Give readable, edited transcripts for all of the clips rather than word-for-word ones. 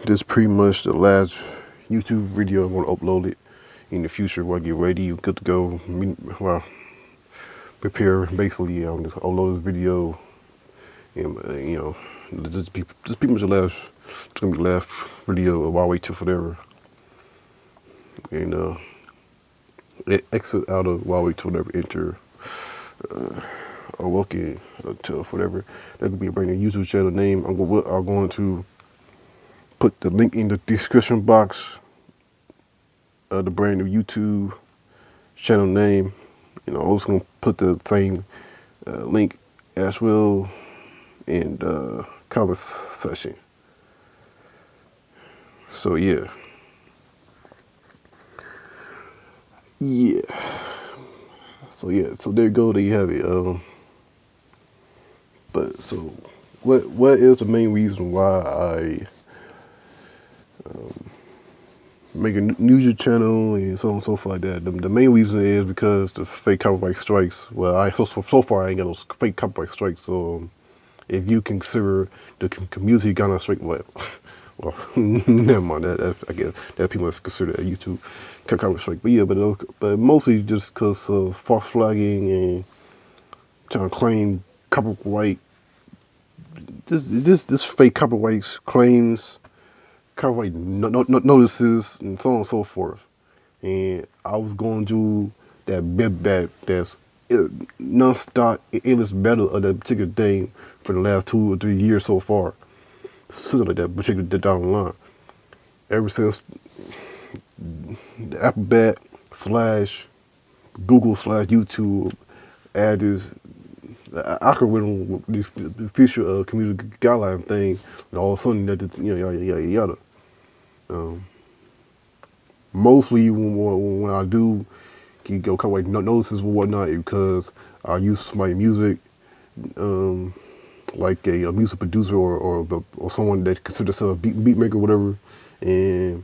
This pretty much the last YouTube video. I'm gonna upload it in the future when I get ready, good to go. Well, prepare basically. Just upload this video, and this pretty much the last. It's gonna be the last video of AWOKEN-UNTIL-FOREVER, and exit out of AWOKEN-UNTIL-FOREVER, enter AWOKEN-UNTIL-FOREVER. That could be a brand new YouTube channel name. I'm going to put the link in the description box of the brand new YouTube channel name. I'm also gonna put the same link as well in the comment section. So yeah. So there you go. There you have it. But so what is the main reason why I make a new YouTube channel and so on and so forth like that? The main reason is because the fake copyright strikes. Well, so far I ain't got no fake copyright strikes. So if you consider the community got a strike, well, never mind. I guess that people consider a YouTube copyright strike. But yeah, but mostly just because of false flagging and trying to claim copyright. This fake copyright claims, copyright notices, and so on and so forth. And I was going to do that bit back that's non-stop endless battle of that particular thing for the last 2 or 3 years so far. Something like that particular down the line. Ever since the Alphabet slash Google slash YouTube add this algorithm, the future community guideline thing, and all of a sudden that yada. Um, Mostly when I do go kind of like notices and whatnot, because I use my music, like a music producer or someone that considers themselves a beat maker or whatever, and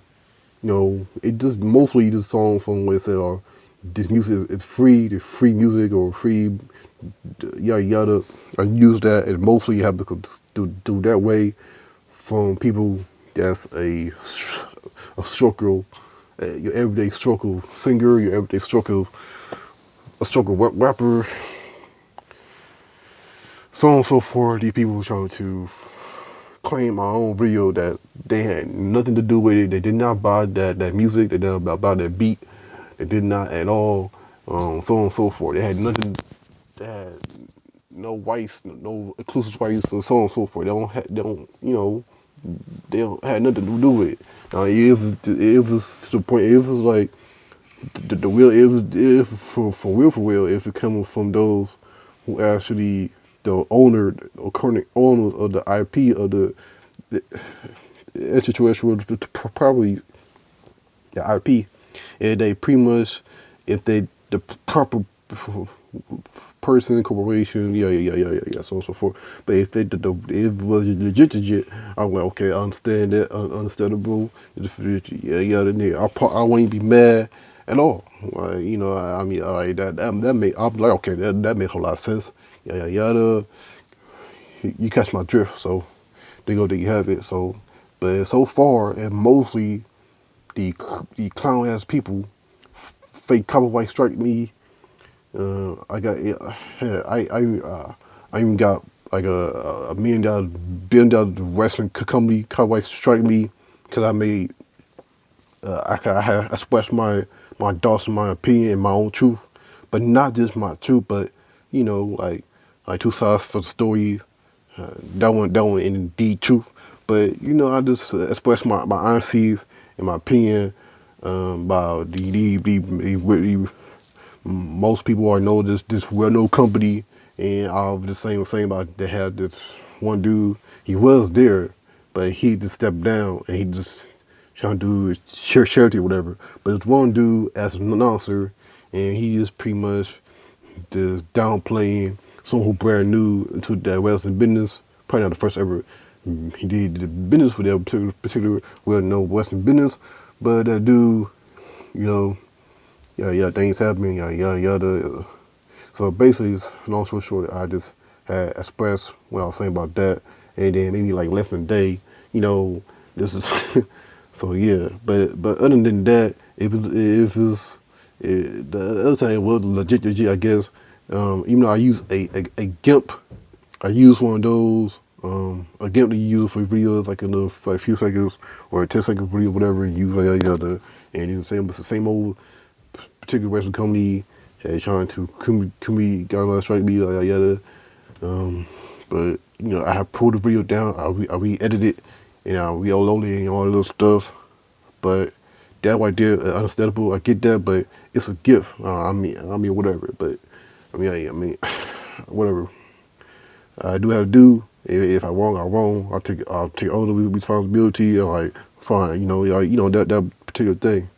it just mostly just songs from where it said, "Or this music is free, the free music or free yada yada." I use that, and mostly you have to do that way from people that's a struggle, your everyday struggle singer, your everyday struggle rapper, so on and so forth. These people trying to claim my own video that they had nothing to do with it. They did not buy that music. They did not buy that beat. They did not at all. So on and so forth. They had nothing. They had no whites, no exclusive whites, and so on and so forth. They don't had nothing to do with it. Now, it was to the point. It was like the real. It was for real. If it coming from those who actually the owner or current owners of the IP of the extraterrestrial, probably the IP, and they pretty much, if they the proper person, corporation, so on and so forth. But if if it was legit, I'm like, okay, I understand that, understandable. I won't even be mad at all. I mean, that made, I'm like, okay, that made a whole lot of sense. You catch my drift. So there you have it. So, but so far, and mostly the clown ass people, fake copyright strike me. I got I even got like a $1 billion wrestling company copyright strike me because I made I expressed my thoughts and my opinion and my own truth, but not just my truth, but like two sides for the story. That one indeed truth. But I just express my honesties and my opinion about most people already know this well-known company, and I was just saying about they had this one dude. He was there, but he just stepped down and he just trying to do charity or whatever. But it's one dude as an announcer, and he just pretty much just downplaying someone who brand new into that wrestling business. Probably not the first ever he did the business for that particular well-known wrestling business, but that dude, you know, things happening, yada. So basically, long story short, I just had expressed what I was saying about that, and then maybe like less than a day, you know, This is so yeah. But other than that, the other thing was legit, I guess. Even though I use a GIMP, I use one of those. A GIMP that you use for videos, like in a few seconds or a 10-second video, whatever. And use like other, and it's the same old particular wrestling company trying to guidelines strike me, like yada. Um, but I have pulled the video down. I re-edited it, and I re-uploaded it and all that little stuff. But that right there, understandable. I get that, but it's a gift. I mean, whatever. But I mean, whatever. I do have to do. If I wrong, I wrong. I'll take all the responsibility. Like, fine, that particular thing.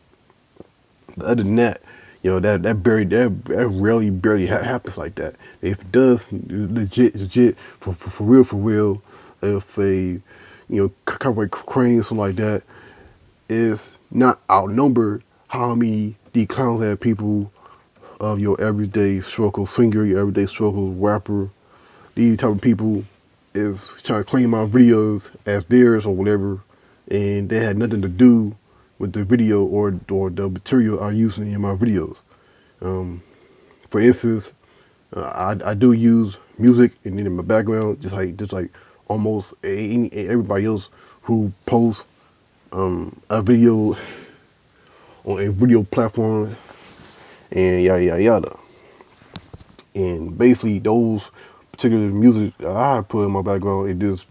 But other than that, that rarely barely happens like that. If it does, legit for real, if copyright claim something like that is not outnumbered, how many clowns have people of your everyday struggle singer, your everyday struggle rapper, these type of people is trying to claim my videos as theirs or whatever, and they had nothing to do with the video or the material I'm using in my videos. Um, for instance, I do use music in my background, just like almost everybody else who posts a video on a video platform and yada yada yada. And basically, those particular music I put in my background, it is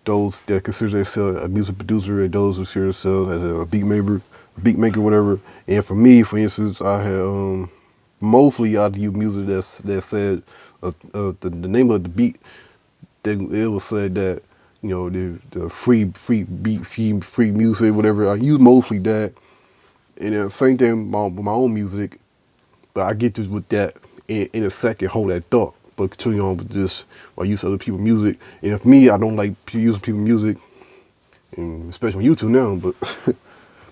those that consider themselves a music producer and those who consider themselves as a beat maker, whatever. And for me, for instance, I have mostly I use music that said the name of the beat. It was said that the free beat, free music, whatever. I use mostly that, and then same thing with my own music. But I get this with that in a second, hold that thought. But continue on with this while I use other people's music. And if me, I don't like using people's music, and especially on YouTube now,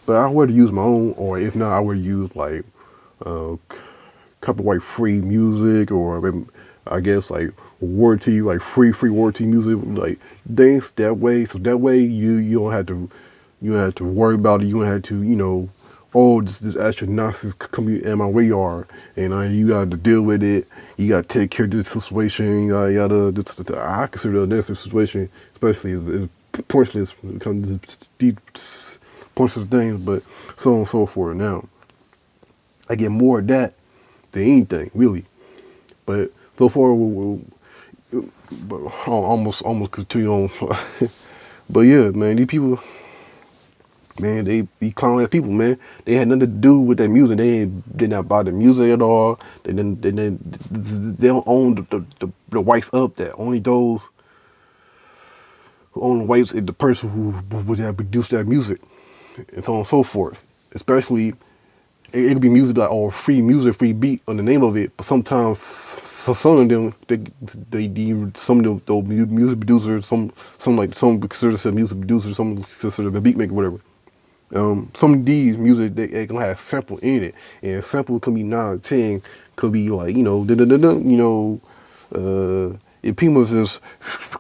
but I would use my own, or if not, I would use like uh, copyright free music, or maybe, I guess like warranty, like free warranty music, like things that way. So that way you don't have to worry about it. You don't have to oh, this extra nonsense coming in my radar, and you got to deal with it. You got to take care of this situation. Yada. I consider it a necessary situation, especially as pointless when it comes to deep pointless things, but so on and so forth. Now, I get more of that than anything, really. But so far, but almost continue on. But yeah, man, these people. Man, they be clown ass people, man. They had nothing to do with that music. They did not buy the music at all. They don't own the rights of that. Only those who own the rights is the person who would have produced that music, and so on and so forth. Especially, it could be music like or free music, free beat on the name of it. But sometimes, some of them, some of those music producers, some consider themselves music producers, some consider the beat maker, whatever. Some of these music they gonna have sample in it, and sample could be 9 or 10, could be like if people just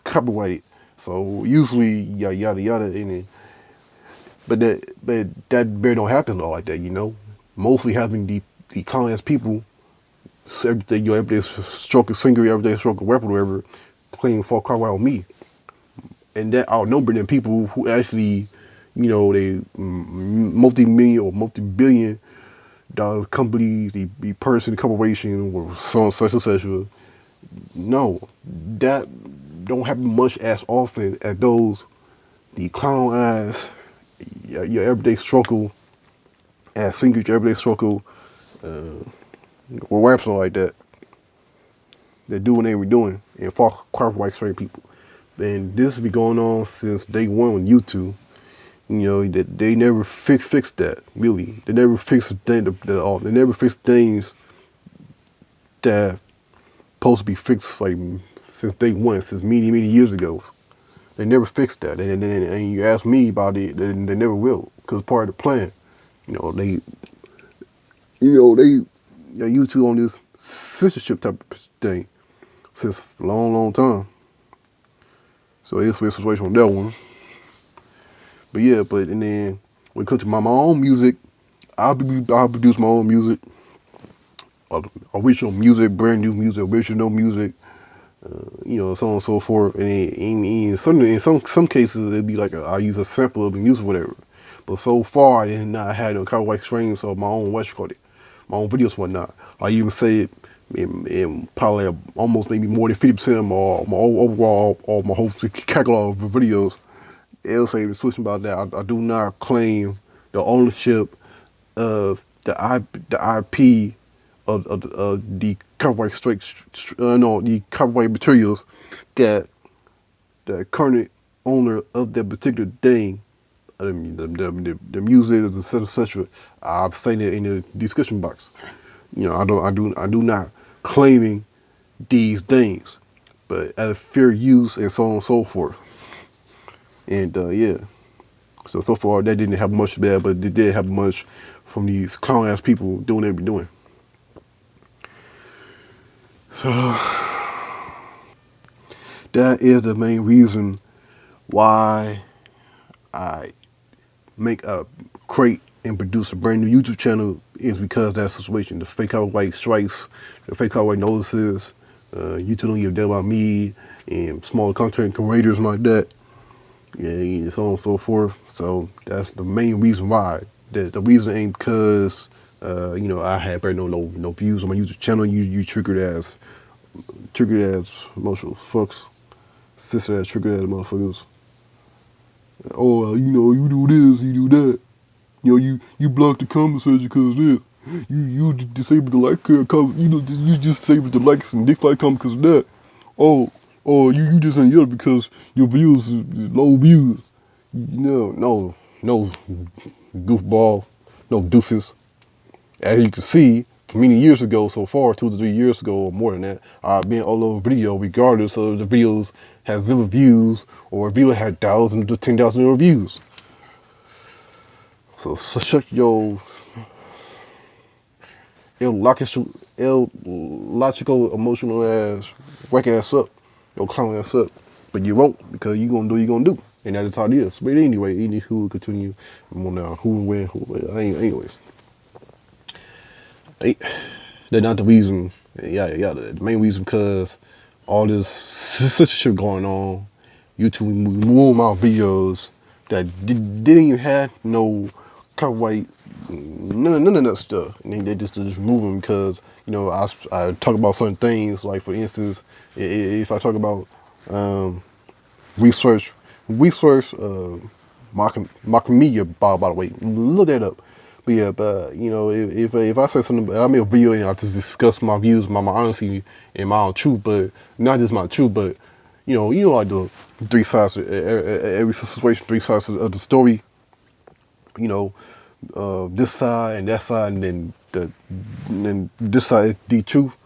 copyright. So usually yada yada yada, but that barely don't happen all like that. Mostly having the common people, so everything everyday stroke a singer, everyday stroke a rapper, whatever, claim for copyright on me, and that outnumber them people who actually they multi-million or multi-billion dollar companies, the person, corporation, or so on, such and such. No, that don't happen much as often as those the clown ass, your everyday struggle, as singers, your everyday struggle, uh, or rap something like that. They do what they were doing and fuck copyright straight people. And this has been going on since day one with YouTube. That they never fixed that really. They never fixed the thing. They never fixed things that supposed to be fixed like since day one, since many years ago. They never fixed that, and you ask me about it, they never will, because part of the plan. They, YouTube on this censorship type of thing since a long time. So it's a situation on that one. But yeah, and then when it comes to my own music, I'll produce my own music, original music, brand new music, original music, so on and so forth. And in some cases, it'd be like I use a sample of the music, whatever. But so far, I did not have no copyright streams of my own my own videos, whatnot. I even say it in probably almost maybe more than 50% of my overall or my whole catalog of videos. It'll say the switching about that. I do not claim the ownership of the IP of the copyright no, the copyright materials that the current owner of that particular thing, the music, etc. I've said it in the discussion box. I do not claiming these things, but as fair use and so on and so forth. And yeah, so far that didn't have much bad, but it did have much from these clown ass people doing what they be doing. So that is the main reason why I make a create and produce a brand new YouTube channel is because of that situation. The fake copyright strikes, the fake copyright notices, YouTube don't give a damn about me and smaller content creators like that. Yeah, and so on and so forth. So that's the main reason why. The reason ain't because I had barely no views on my YouTube channel. You triggered as emotional fucks. Sister ass triggered as motherfuckers. Oh, you do this, you do that. You block the comment section because of this. You disable the like comment. You just disable the likes and dislike comment because of that. Oh, you just ain't yell because your views is low views. No, goofball, no doofus. As you can see, from many years ago, so far, 2 to 3 years ago or more than that, I've been all over video, regardless of the videos has 0 views or a video had thousands to 10,000 reviews. So shut your illogical, emotional ass, whack ass up, your clown ass up. But you won't because you gonna do what you gonna do. And that's how it is. But anyway, who will continue. I'm on now. Who will win? Who will win? Anyways, they're not the reason. Yeah. The main reason because all this censorship going on. YouTube remove my videos that didn't even have no copyright, none of that stuff. And they just remove them because I talk about certain things. Like for instance, if I talk about research, research, market media. By the way, look that up. But yeah, if I say something, I make a video and I just discuss my views, my honesty and my own truth, but not just my truth, but like the three sides of every situation, three sides of the story. You know, this side and that side, and then this side is the truth.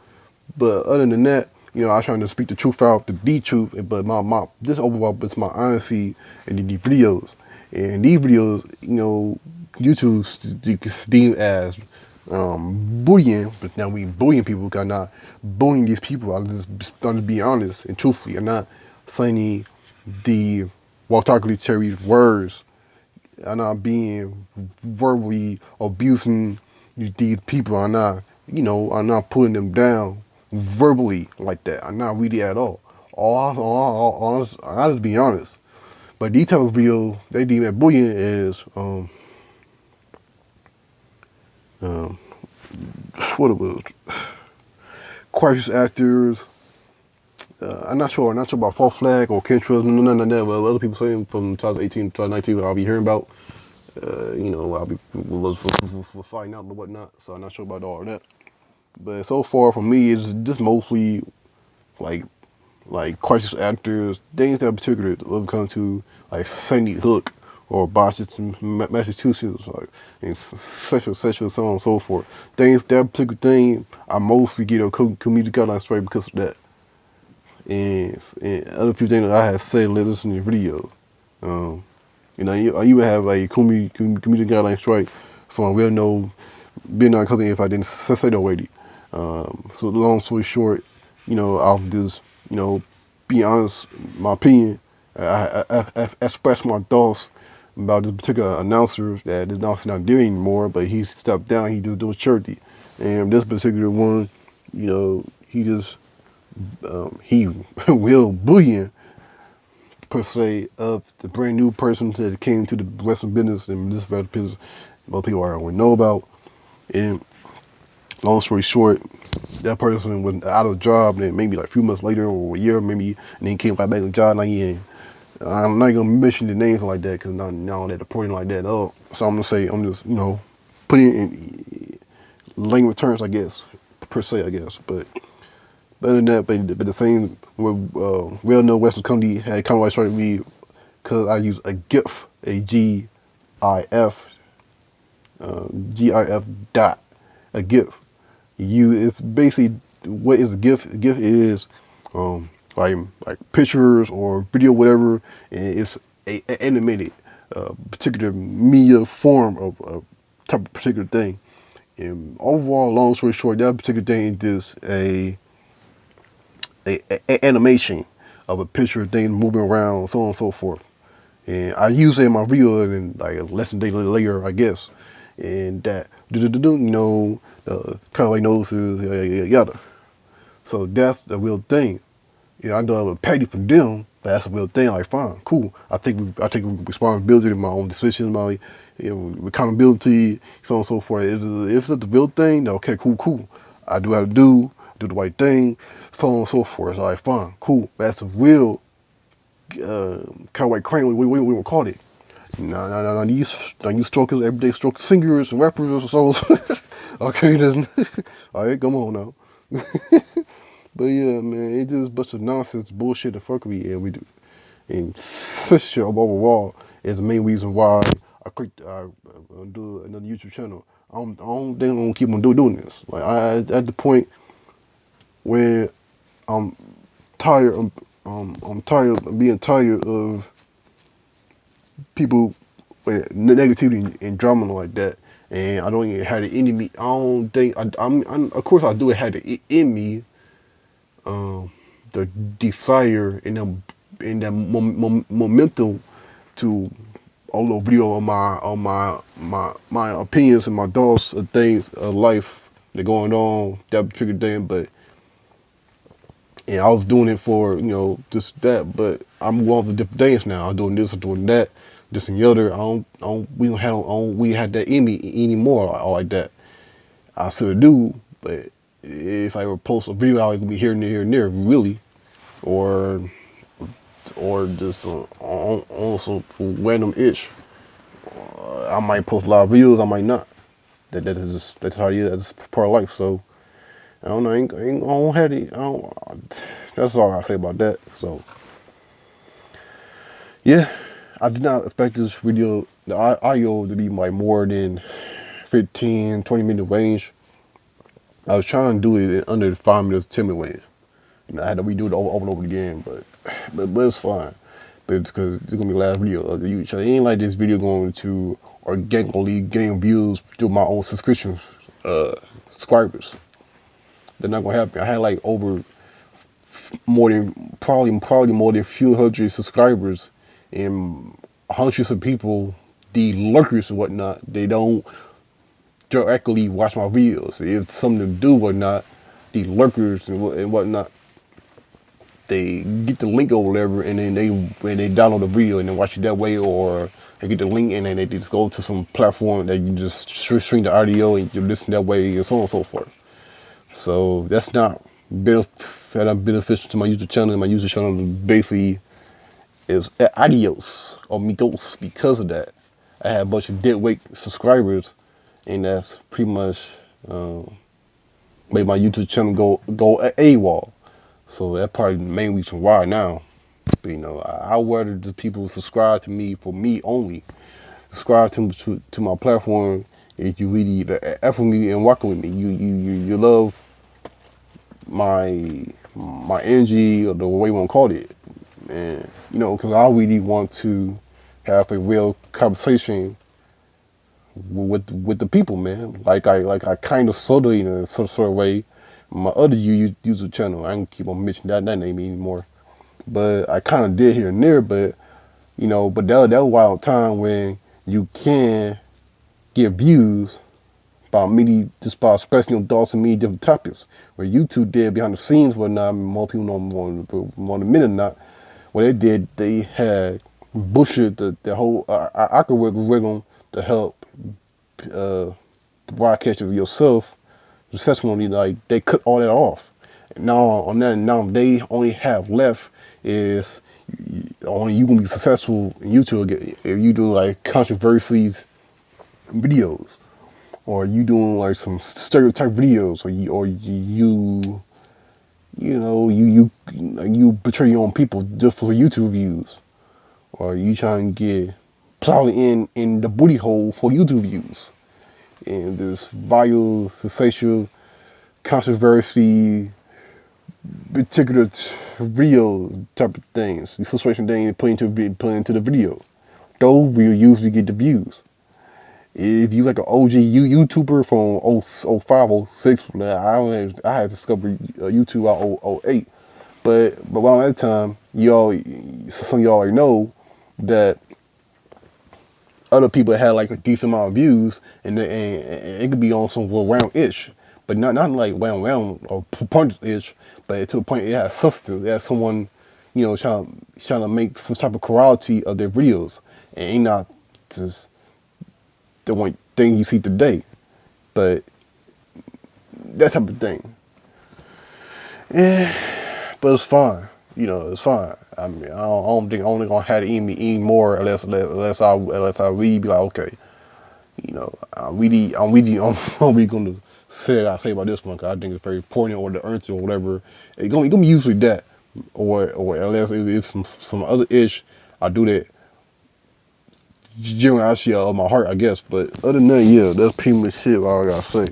But other than that, I trying to speak the truth out, the truth. But my this overall is my honesty and these videos. And these videos, YouTube deem as bullying, but now we bullying people. Because I'm not bullying these people. I'm just being honest and truthfully. I'm not saying the derogatory words. I'm not being verbally abusing these people. I'm not putting them down verbally like that. I'm not really at all. I'll just be honest. But these type of videos, they deem that bullying is um, what it was, crisis actors. I'm not sure. I'm not sure about false flag or chemtrails. None of that. Well, other people saying from 2018 to 2019, I'll be hearing about. I'll be for fighting out and whatnot. So I'm not sure about all of that. But so far for me, it's just mostly like crisis actors, things that particular will come to like Sandy Hook or Boston, Massachusetts, like and such, so on and so forth. Things that particular thing, I mostly get a community guidelines straight because of that. And other few things that I have said, listen to the video. Um, I even have a community guidelines strike from a well-known being company if I didn't say that already. So long story short, I'll just, be honest, my opinion. I express my thoughts about this particular announcer that is not there anymore, but he stepped down. He just does charity, and this particular one, you know, he just he will bullying per se of the brand new person that came to the Western business and this business most people already know about. And long story short, that person was out of a job, and maybe like a few months later or a year maybe, and then came back on the job. Like, yeah, I'm not gonna mention the names like that because now that reporting like that. Oh, so I'm gonna say I'm just putting it in language terms, I guess, per se, I guess. But other than that, but the thing with well-known Western company had kind of like started me because I use a GIF, a GIF, GIF dot, a GIF. It's basically what is a GIF. A GIF is like pictures or video, whatever, and it's a animated particular media form of type of particular thing. And overall, long story short, that particular thing is just a animation of a picture of things moving around, so on and so forth. And I use it in my video, and like less than a day later, I guess. And that, kind of like noses, yada. So that's the real thing. I know I'm a petty from them, but that's a real thing. Like, fine, cool. I take responsibility in my own decisions, my accountability, so on and so forth. If it's the real thing, then okay, cool. I do what I do the right thing, so on and so forth. So like, fine, cool. That's a real kind of like crane. We would call it. Now these strokers, everyday stroke singers and rappers or so. Okay, then. All right, come on now. But yeah, man, it just a bunch of nonsense, bullshit, and fuckery, and we do. And censorship overall is the main reason why I do another YouTube channel. I don't think I'm gonna keep on doing this. Like at the point where I'm tired, I'm tired of being tired of people with negativity and drama like that. And I don't even have it in me. I don't think I'm of course I do have it in me. The desire and the momentum to although video on my opinions and my thoughts of things of life that going on that particular thing, but and I was doing it for just that, but I'm going to different things now. I'm doing this, I'm doing that, this and the other. We had that in me anymore or like that. I still do, but if I ever post a video, I would be here and there, really, or just on some random itch. I might post a lot of videos, I might not. That's how it is. That's part of life. So I don't know. I don't have it. That's all I say about that. So yeah, I did not expect this video, the audio, to be like more than 15-20 minute range. I was trying to do it in under 5 minutes, 10 minute range. I had to redo it over and over again, but it's fine. But it's because it's gonna be the last video of the YouTube channel. It ain't like this video going to organically gain views through my own subscriptions, subscribers. They're not gonna happen. I had like over probably more than a few hundred subscribers, and hundreds of people, the lurkers and whatnot. They don't directly watch my videos. If something to do or not, the lurkers and whatnot, they get the link or whatever, and then they download the video and then watch it that way, or they get the link and then they just go to some platform that you just stream the audio and you listen that way, and so on and so forth. So that's not beneficial to my YouTube channel. My YouTube channel basically is adios or amigos because of that. I have a bunch of dead weight subscribers, and that's pretty much made my YouTube channel go AWOL. So that's probably the main reason why now. But, I rather the people subscribe to me for me only. Subscribe to my platform if you really effort me and working with me. You love my energy, or the way you want to call it, and because I really want to have a real conversation with the people, man. Like I kind of sort of in a sort of way. My other YouTube channel, I can keep on mentioning that name anymore, but I kind of did here and there. But But that was a wild time when you can get views by just by expressing your thoughts on many different topics. Where YouTube did behind the scenes, whatnot, more people know more than a minute not. What they did, they had bullshit the whole algorithm to help uh, the broadcast of yourself successfully. Like they cut all that off. Now they only have left is only you gonna be successful in YouTube if you do like controversies videos, or you doing like some stereotype videos, or you betray your own people just for YouTube views, or you trying to get plowed in the booty hole for YouTube views, and this vile, sensational, controversy, particular video type of things, the situation thing put into the video. Those will usually get the views. If you like an OG YouTuber from 05, 06, I had discovered YouTube out 08. But around that time, some of y'all already know that other people had like a decent amount of views, and it could be on some round ish, but not like round or punch ish, but to a point it has substance. It has someone, trying to make some type of quality of their videos, and ain't not just the one thing you see today, but that type of thing. Yeah, but it's fine. It's fine. I mean, I don't think I'm only gonna have to eat me any more unless I really be like, okay, I'm really gonna say what I say about this one because I think it's very important, or the urgency or whatever. It's gonna be usually that, or unless if some other ish, I do that generally actually out of my heart, I guess. But other than that, yeah, that's pretty much shit. All I gotta say.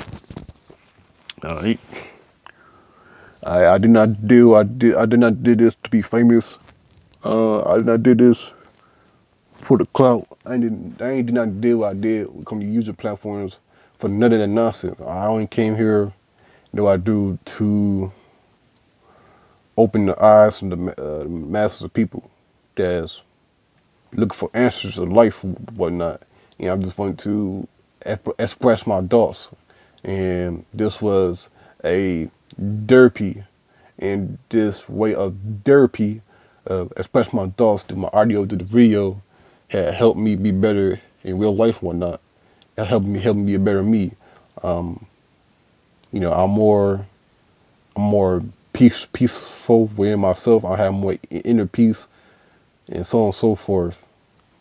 Alright. I did not do I did not did this to be famous. I did not did this for the clout. I did not do what I did when it come to user platforms for none of that nonsense. I only came here, do I do to open the eyes of the masses of people that's looking for answers to life and whatnot. I just wanted to express my thoughts, and this was a therapy, and this way of therapy, express my thoughts through my audio, through the video, had helped me be better in real life and whatnot. That helped me be a better me. Um, I'm more peaceful within myself. I have more inner peace, and so on and so forth,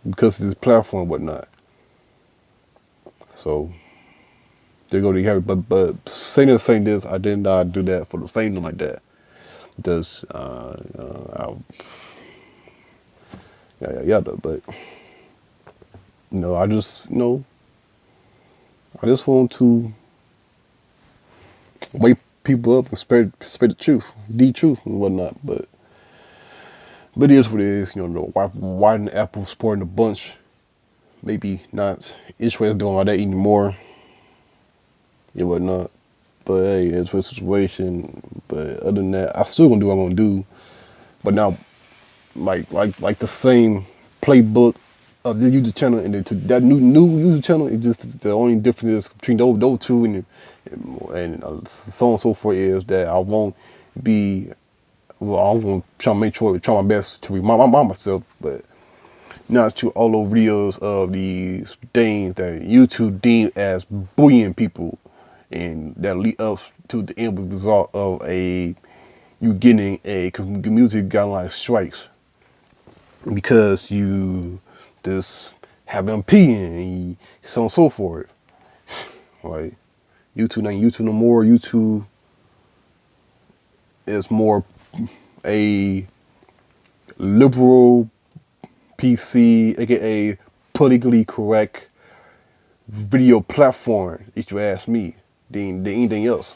because of this platform and whatnot. So there you go, you have it. But saying this, I did not do that for the fame like that. Because but I just want to wake people up and spread the truth and whatnot. But it is what it is. Why the apple sporting a bunch? Maybe not Israel's doing all that anymore. It whatnot. But hey, it's for a situation. But other than that, I still gonna do what I'm gonna do. But now, like the same playbook of the YouTube channel and that new YouTube channel, it just the only difference between those two and so on and so forth is that I won't be. Well, I'm gonna try my best to remind myself, but not to all those videos of these things that YouTube deem as bullying people, and that lead up to the end result of you getting a community guideline strikes because you just have MP and so on and so forth. Like YouTube not YouTube no more. YouTube is more a liberal PC, aka politically correct video platform, if you ask me, than anything else.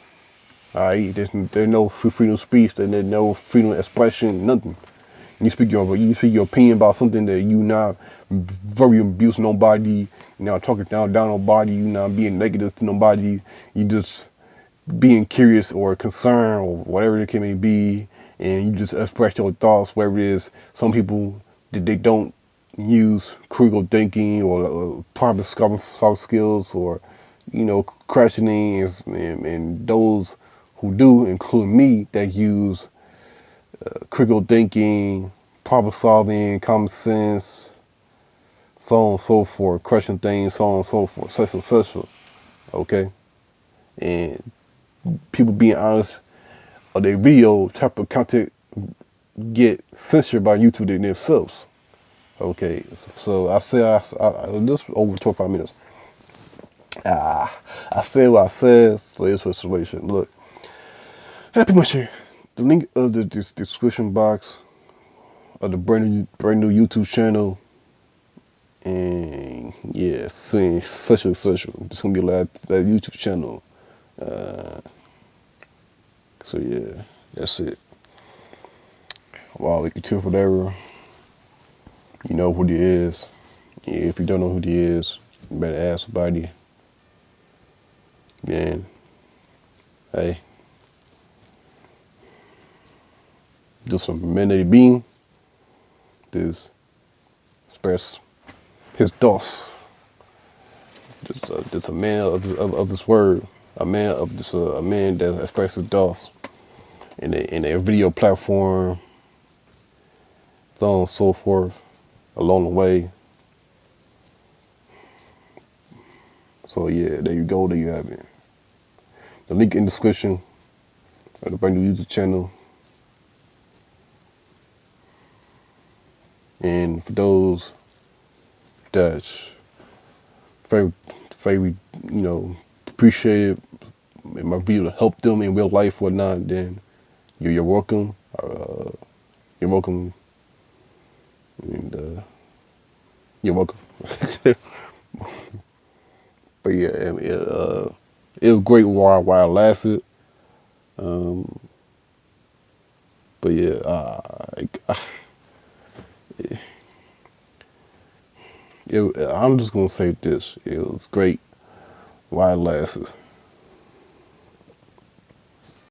Alright, there's no freedom of speech, there's no freedom of expression, nothing. You speak your opinion about something that you not very abusing nobody, you not talking down nobody, you not being negative to nobody, you just being curious or concerned or whatever it may be, and you just express your thoughts. Whether it is some people that they don't use critical thinking or problem solving skills, or questioning, and those who do, including me, that use critical thinking, problem solving, common sense, so on and so forth, question things, so on and so forth, such and such. Okay, and people being honest of their video type of content get censored by YouTube themselves. Okay, so I say this over 25 minutes. I said what I said, so it's a situation. Look, pretty much here. The link of the description box of the brand new YouTube channel, and yeah, saying such and such. It's gonna be that YouTube channel. So yeah, that's it. Wow, 𝐓𝐇𝐄-𝐓𝐑𝐔𝐓𝐇. You know who he is. Yeah, if you don't know who he is, you better ask somebody. Man, hey, just a humanity being. This express his thoughts. Just a man of this word. A man of this a man that expresses thoughts in a video platform, so on and so forth, along the way. So yeah, there you go, there you have it. The link in the description of the brand new YouTube channel. And for those that very, very, appreciate it, my video to help them in real life or whatnot, then you're welcome. You're welcome, and you're welcome. But yeah, it was great while it lasted. But yeah, I'm just gonna say this: it was great while it lasted.